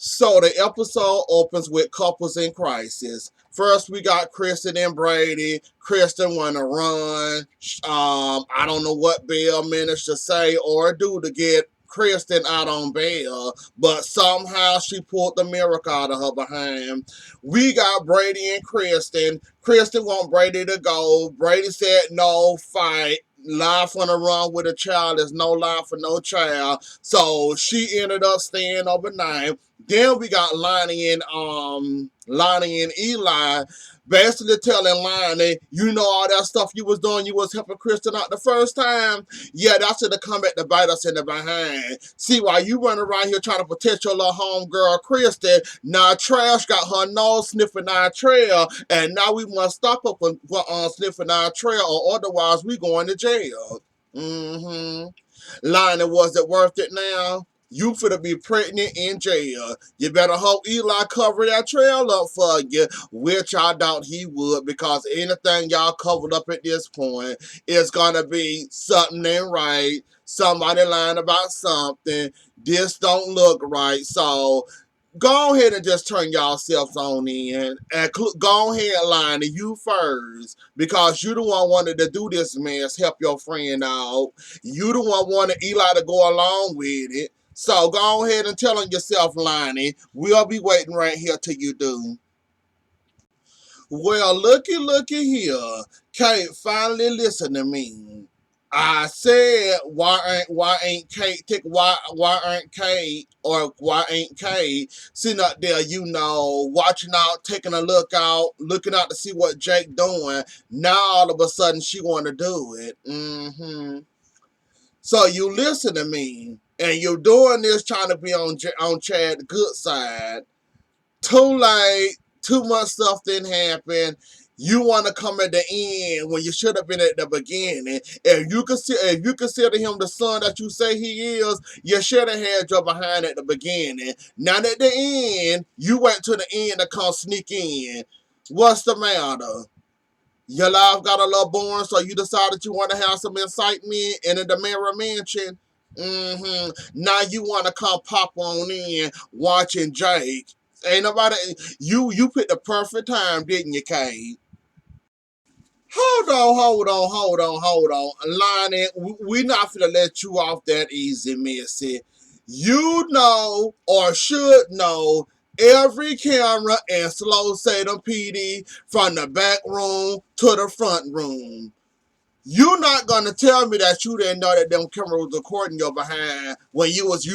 So the episode opens with couples in crisis. First, we got Kristen and Brady. Kristen want to run. I don't know what Bill managed to say or do to get Kristen out on bail, but somehow she pulled the miracle out of her behind. We got Brady and Kristen. Kristen want Brady to go. Brady said no, fight. Life on the run with a child is no life for no child. So she ended up staying overnight. Then we got Lonnie and Eli basically telling Lonnie, you know all that stuff you was doing, you was helping Kristen out the first time. Yeah, that should have come back to bite us in the behind. See, while you run around here trying to protect your little homegirl Kristen, now Trash got her nose sniffing our trail, and now we must stop her from sniffing our trail, or otherwise we going to jail. Lonnie, was it worth it now? You finna be pregnant in jail. You better hope Eli cover that trail up for you, which I doubt he would, because anything y'all covered up at this point is gonna be something ain't right. Somebody lying about something. This don't look right. So go ahead and just turn yourselves on in and go ahead, Lonnie, you first, because you the one wanted to do this mess, help your friend out. You the one wanted Eli to go along with it. So go ahead and tell on yourself, Lonnie. We'll be waiting right here till you do. Well, looky here. Kate finally listen to me. I said, why aren't Kate or why ain't Kate sitting up there, watching out, taking a look out, looking out to see what Jake doing. Now all of a sudden she want to do it. So you listen to me, and you're doing this trying to be on Chad's good side. Too late. Too much stuff didn't happen. You want to come at the end when you should have been at the beginning. If you consider him the son that you say he is, you should have had your behind at the beginning. Not at the end. You wait till the end to come sneak in. What's the matter? Your life got a little boring, so you decided you want to have some excitement in the Mirror Mansion. Now you want to come pop on in watching Jake. Ain't nobody. You picked the perfect time, didn't you, Kate? Hold on. Lonnie, we not finna let you off that easy, Missy. You know, or should know, every camera in Slow Salem PD from the back room to the front room. You're not gonna tell me that you didn't know that them camera was recording your behind when you was,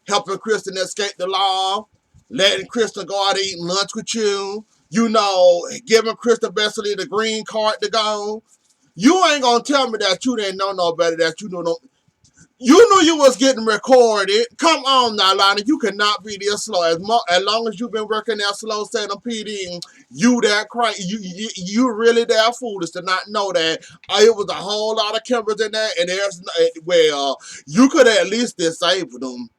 helping Kristen escape the law, letting Kristen go out eating lunch with you, giving Kristen basically the green card to go. You ain't gonna tell me that you didn't know no better, that you know. You knew you was getting recorded. Come on now, Lonnie. You cannot be this slow. As long as you've been working that Slow Salem PD, you that crazy. You really that foolish to not know that it was a whole lot of cameras in there, and you could at least disable them,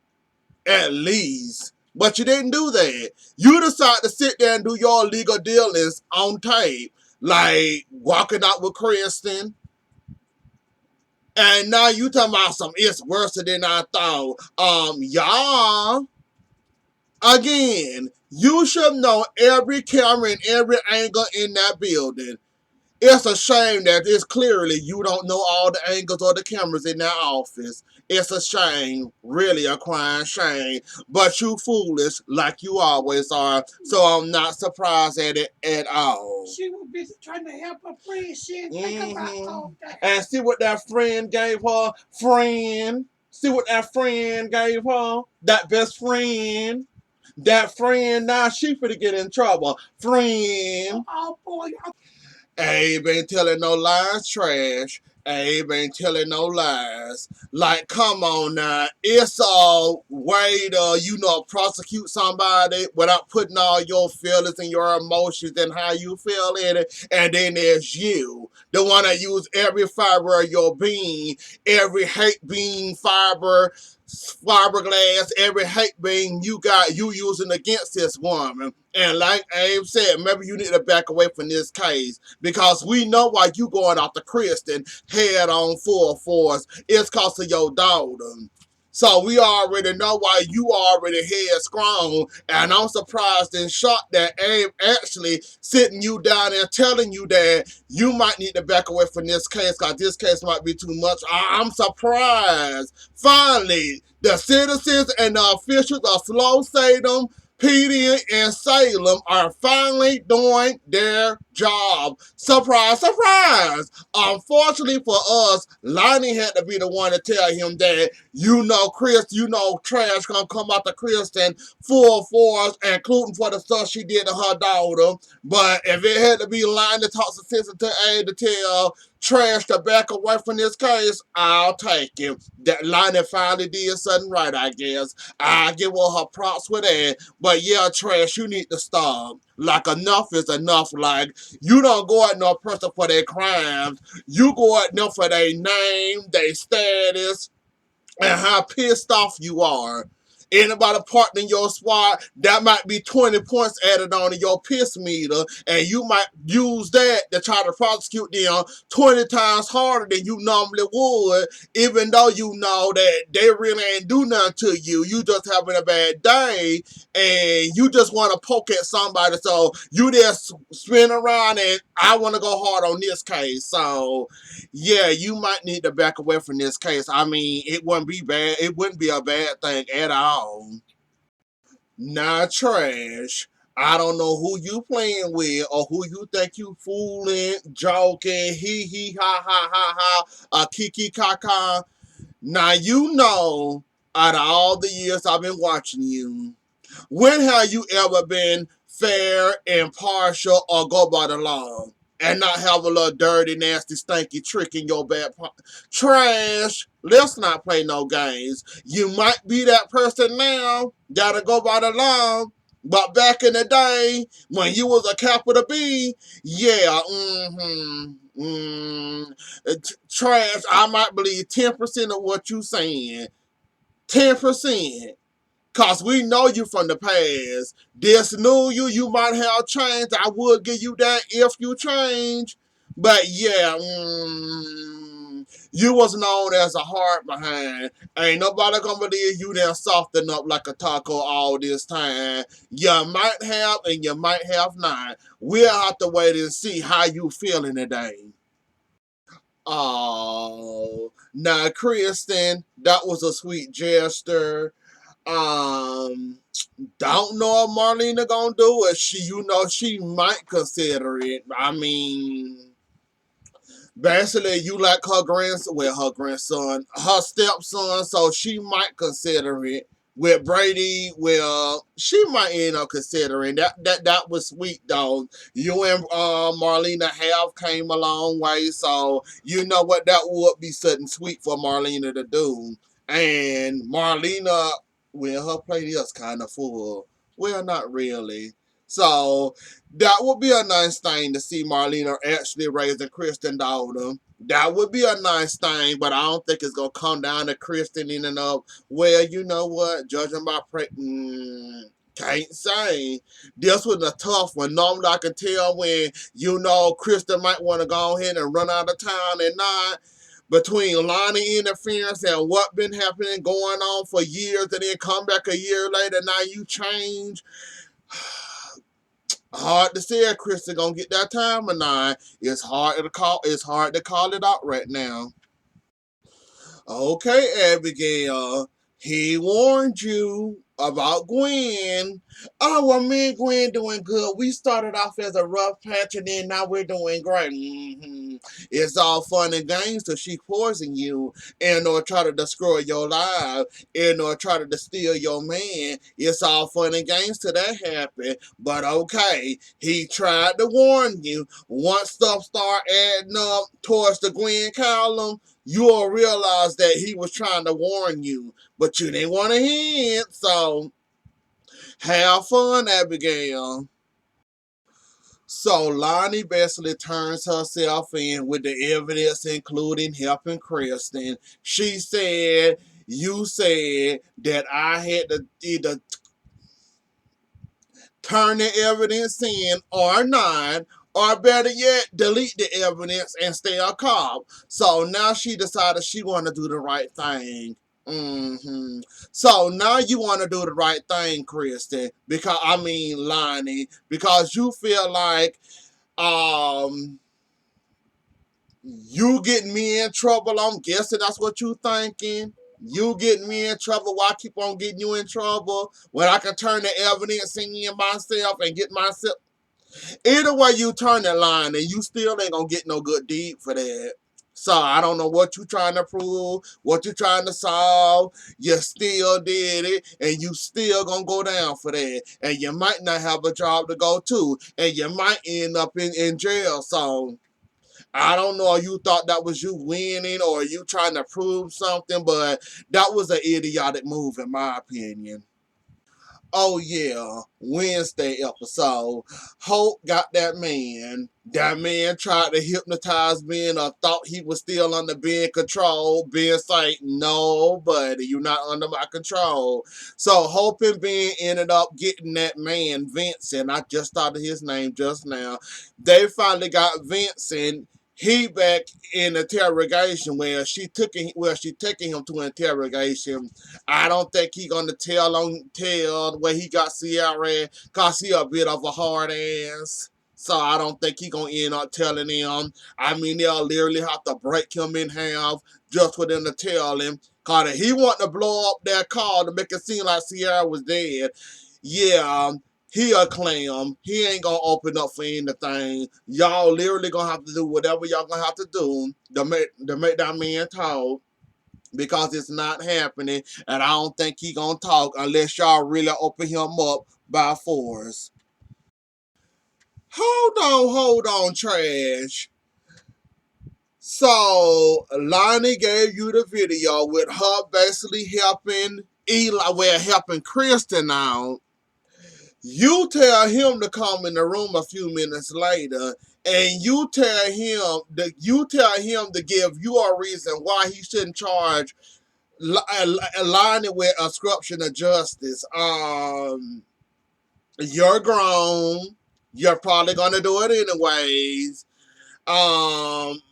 at least. But you didn't do that. You decided to sit there and do your legal dealings on tape, like walking out with Kristen. And now you talking about it's worse than I thought. Y'all, again, you should know every camera and every angle in that building. It's a shame that it's clearly you don't know all the angles or the cameras in that office. It's a shame, really a crying shame. But you foolish, like you always are, so I'm not surprised at it at all. She was busy trying to help her friend. She didn't think about all that. And see what that friend gave her? See what that friend gave her? That best friend? That friend, now she finna get in trouble. Friend. Oh, boy. Abe ain't telling no lies, Trash. Abe ain't telling no lies. Like, come on now. It's a way to, prosecute somebody without putting all your feelings and your emotions and how you feel in it. And then there's you, the one that use every fiber of your being, every hate being fiberglass, every hate being you using against this woman. And like Abe said, maybe you need to back away from this case, because we know why you going after Kristen head on full force. It's cause of your daughter. So we already know why you already headstrong. And I'm surprised and shocked that Abe actually sitting you down and telling you that you might need to back away from this case because this case might be too much. I'm surprised. Finally, the citizens and the officials of Slow Salem, PD, and Salem are finally doing their job. Surprise, surprise! Unfortunately for us, Lonnie had to be the one to tell him that, Chris, trash gonna come out to Kristen full force, including for the stuff she did to her daughter. But if it had to be Lonnie to talk to Sister to A to tell Trash to back away from this case, I'll take it. That Lonnie finally did something right, I guess. I give her props with that. But yeah, Trash, you need to stop. Like, enough is enough. Like, you don't go at no person for their crimes. You go at them for their name, their status, and how pissed off you are. Anybody partner in your squad, that might be 20 points added on to your piss meter, and you might use that to try to prosecute them 20 times harder than you normally would, even though you know that they really ain't do nothing to you. You just having a bad day, and you just want to poke at somebody, so you just spin around and I want to go hard on this case. So yeah, you might need to back away from this case. I mean, it wouldn't be bad. It wouldn't be a bad thing at all. Not Trash. I don't know who you playing with or who you think you fooling, joking, hee ha ha ha ha, kiki kaka. Now out of all the years I've been watching you, when have you ever been fair, impartial, or go by the law? And not have a little dirty, nasty, stinky trick in your back pocket. Trash. Let's not play no games. You might be that person now, gotta go by the law. But back in the day, when you was a capital B, yeah, Trash, I might believe 10% of what you saying. 10%. Cause we know you from the past. This new you might have changed. I would give you that if you change. But yeah, you was known as a heart behind. Ain't nobody gonna believe you done soften up like a taco all this time. You might have and you might have not. We'll have to wait and see how you feeling today. Oh, now Kristen, that was a sweet gesture. Um, don't know if Marlena gonna do it. She might consider it. I mean, basically, you like her grandson, her stepson, so she might consider it. With Brady, well, she might end up considering that was sweet though. You and Marlena have came a long way, so you know what, that would be something sweet for Marlena to do. And Marlena, well, her plate is kind of full. Well, not really. So that would be a nice thing to see Marlena actually raising Kristen daughter. That would be a nice thing, but I don't think it's gonna come down to Kristen in and of. Well, you know what? Judging by can't say. This was a tough one. Normally, I can tell when Kristen might want to go ahead and run out of town and not. Between Lonnie interference and what been happening going on for years, and then come back a year later, now you change. Hard to say if Kristen gonna get that time or not. It's hard to call. It's hard to call it out right now. Okay, Abigail. He warned you about Gwen. Oh, well, me and Gwen doing good. We started off as a rough patch, and then now we're doing great. It's all fun and games till she poison you and or try to destroy your life and or try to steal your man. It's all fun and games till that happen. But okay, he tried to warn you. Once stuff start adding up towards the Gwen column, you'll realize that he was trying to warn you, but you didn't want to hear it. So have fun, Abigail. So Lonnie basically turns herself in with the evidence, including helping Kristen. She said, you said that I had to either turn the evidence in or not, or better yet, delete the evidence and stay a cop. So now she decided she want to do the right thing. Hmm. So now you want to do the right thing, Kristen, because I mean Lonnie, because you feel like um you getting me in trouble. I'm guessing that's what you thinking. You getting me in trouble. Why I keep on getting you in trouble when I can turn the evidence in myself and get myself? Either way you turn that line, and you still ain't gonna get no good deed for that. So I don't know what you trying to prove, what you trying to solve. You still did it, and you still gonna go down for that. And you might not have a job to go to, and you might end up in jail. So I don't know if you thought that was you winning or you trying to prove something, but that was an idiotic move in my opinion. Oh yeah, Wednesday episode. Hope got that man. That man tried to hypnotize Ben or thought he was still under Ben control. Ben like, no, buddy, you're not under my control. So Hope and Ben ended up getting that man, Vincent. I just thought of his name just now. They finally got Vincent. He back in interrogation she taking him to interrogation. I don't think he gonna tell where he got Sierra cause he a bit of a hard ass. So I don't think he gonna end up telling him. I mean they'll literally have to break him in half just for them to tell him. Cause if he want to blow up that car to make it seem like Sierra was dead, yeah, he a clam. He ain't gonna open up for anything. Y'all literally gonna have to do whatever y'all gonna have to do to make that man talk because it's not happening, and I don't think he gonna talk unless y'all really open him up by force. Hold on, trash. So Lonnie gave you the video with her basically helping Eli, well, helping Kristen out. You tell him to come in the room a few minutes later, and you tell him to give you a reason why he shouldn't charge aligning with obstruction of justice. You're grown. You're probably gonna do it anyways.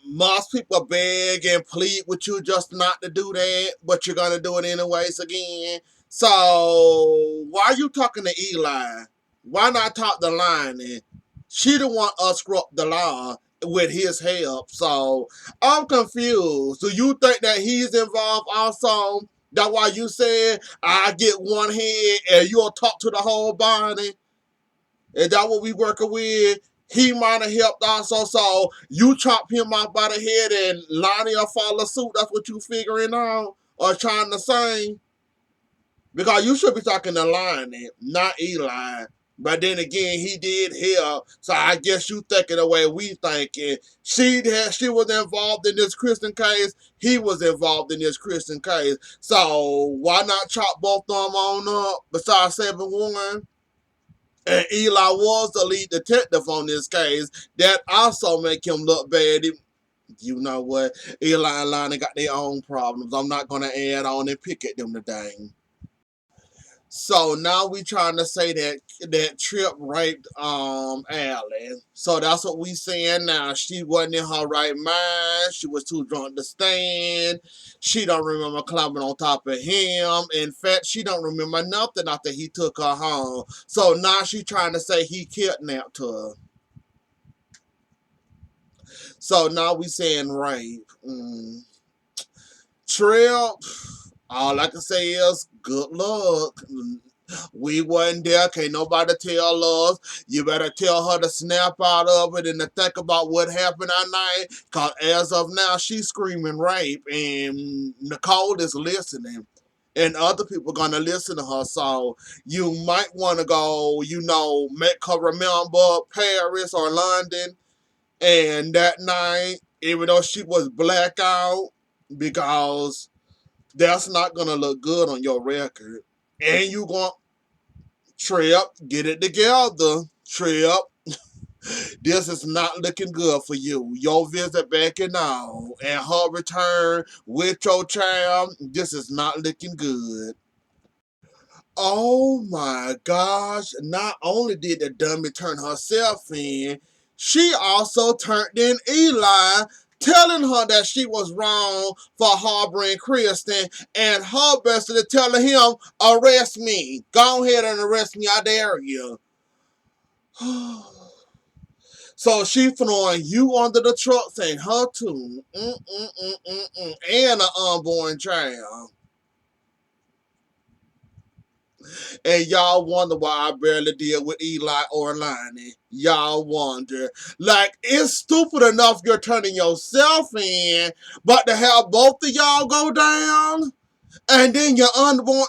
Most people beg and plead with you just not to do that, but you're gonna do it anyways again. So why are you talking to Eli? Why not talk to Lonnie? She the one obstruct the law with his help. So I'm confused. Do you think that he's involved also? That's why you said I get one head and you'll talk to the whole body. Is that what we working with? He might have helped also, so you chop him off by the head and Lonnie will follow suit. That's what you figuring out or trying to say? Because you should be talking to Lonnie, not Eli. But then again, he did help, so I guess you thinking the way we thinking. She was involved in this Christian case. He was involved in this Christian case. So why not chop both of them on up? Besides 7-1. And Eli was the lead detective on this case. That also make him look bad. You know what? Eli and Lonnie got their own problems. I'm not gonna add on and pick at them today. So now we trying to say that Trip raped Allie. So that's what we saying now. She wasn't in her right mind. She was too drunk to stand. She don't remember climbing on top of him. In fact, she don't remember nothing after he took her home. So now she trying to say he kidnapped her. So now we saying rape. Trip. All I can say is good luck. We wasn't there. Can't nobody tell us. You better tell her to snap out of it and to think about what happened that night. Because as of now, she's screaming rape. And Nicole is listening. And other people going to listen to her. So you might want to go, make her remember Paris or London. And that night, even though she was blackout, because that's not going to look good on your record. And you going Trip, get it together. Trip, this is not looking good for you. Your visit back and now, and her return with your child, this is not looking good. Oh my gosh, not only did the dummy turn herself in, she also turned in Eli telling her that she was wrong for harboring Kristen, and her basically telling him, arrest me. Go ahead and arrest me, I dare you. So she throwing you under the truck, saying her too. And an unborn child. And y'all wonder why I barely deal with Eli or Lonnie. Y'all wonder. Like, it's stupid enough you're turning yourself in, but to have both of y'all go down, and then your unborn...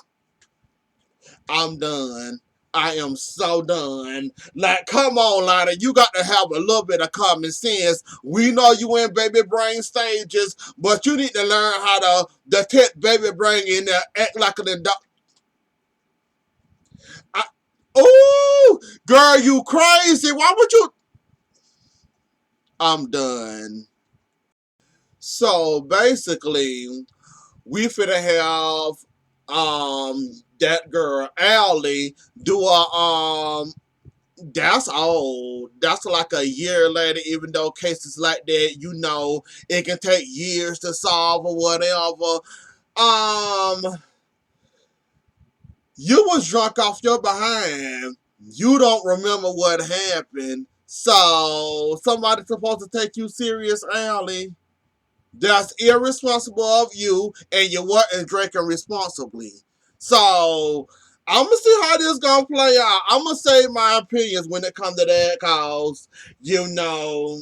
I'm done. I am so done. Like, come on, Lana. You got to have a little bit of common sense. We know you in baby brain stages, but you need to learn how to detect baby brain in there, act like an adult. Ooh, girl, you crazy. Why would you? I'm done. So basically, we finna have that girl Allie do a that's old. That's like a year later, even though cases like that, you know, it can take years to solve or whatever. You was drunk off your behind. You don't remember what happened. So somebody's supposed to take you serious, Allie. That's irresponsible of you, and you wasn't drinking responsibly. So I'm gonna see how this gonna play out. I'm gonna say my opinions when it comes to that, cause you know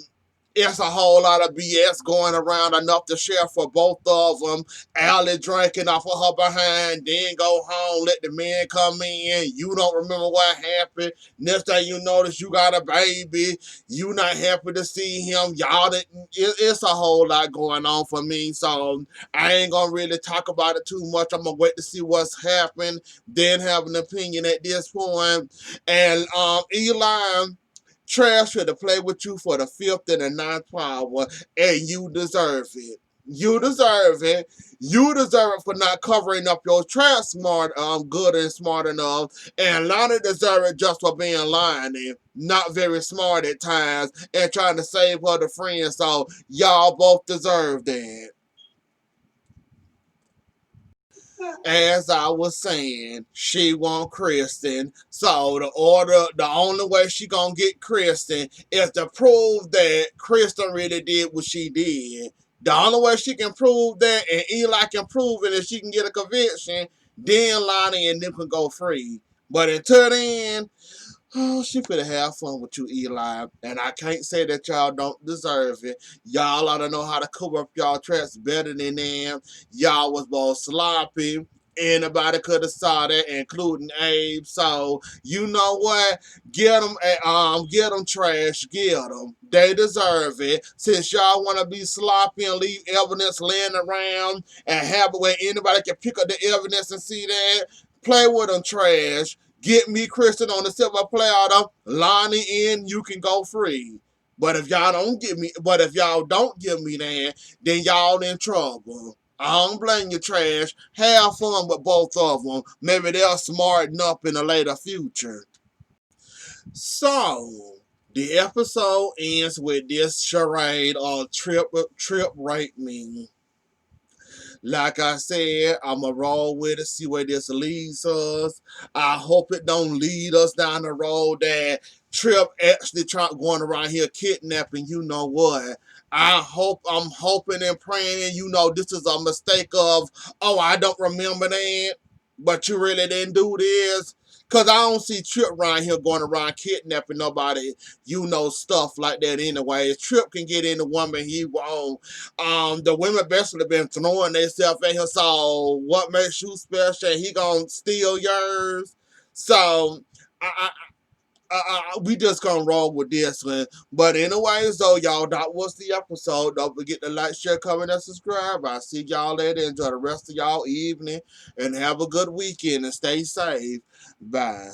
it's a whole lot of BS going around, enough to share for both of them. Allie drinking off of her behind, then go home, let the man come in. You don't remember what happened. Next thing you notice, you got a baby. You not happy to see him. Y'all, it's a whole lot going on for me. So I ain't gonna really talk about it too much. I'm gonna wait to see what's happened, then have an opinion at this point. And Eli, trash should have played with you for the fifth and the ninth power, and you deserve it. You deserve it. You deserve it for not covering up your tracks good and smart enough. And Lana deserve it just for being lying, not very smart at times, and trying to save other friends. So y'all both deserve that. As I was saying, she want Kristen. So the only way she gonna get Kristen is to prove that Kristen really did what she did. The only way she can prove that, and Eli can prove it, if she can get a conviction, then Lonnie and them can go free. But until then, oh, she finna have fun with you, Eli. And I can't say that y'all don't deserve it. Y'all ought to know how to cover up y'all tracks better than them. Y'all was both sloppy. Anybody could have saw that, including Abe. So you know what? Get them trash. Get them. They deserve it. Since y'all want to be sloppy and leave evidence laying around and have it where anybody can pick up the evidence and see that, play with them trash. Get me Kristen on the silver platter. Lonnie in, you can go free. But if y'all don't give me that, then y'all in trouble. I don't blame you, trash. Have fun with both of them. Maybe they'll smarten up in a later future. So, the episode ends with this charade of trip rate me. Like I said, I'ma roll with it, see where this leads us. I hope it don't lead us down the road that Trip actually going around here kidnapping. You know what? I'm hoping and praying. You know, this is a mistake of, oh, I don't remember that, but you really didn't do this. Cause I don't see Trip around here going around kidnapping nobody. You know, stuff like that anyway. Trip can get any woman he want. The women basically been throwing themselves at him. So what makes you special? He gonna steal yours. So I, we just gonna roll with this one. But anyways, though, y'all, that was the episode. Don't forget to like, share, comment, and subscribe. I'll see y'all later. Enjoy the rest of y'all evening and have a good weekend and stay safe. Bye.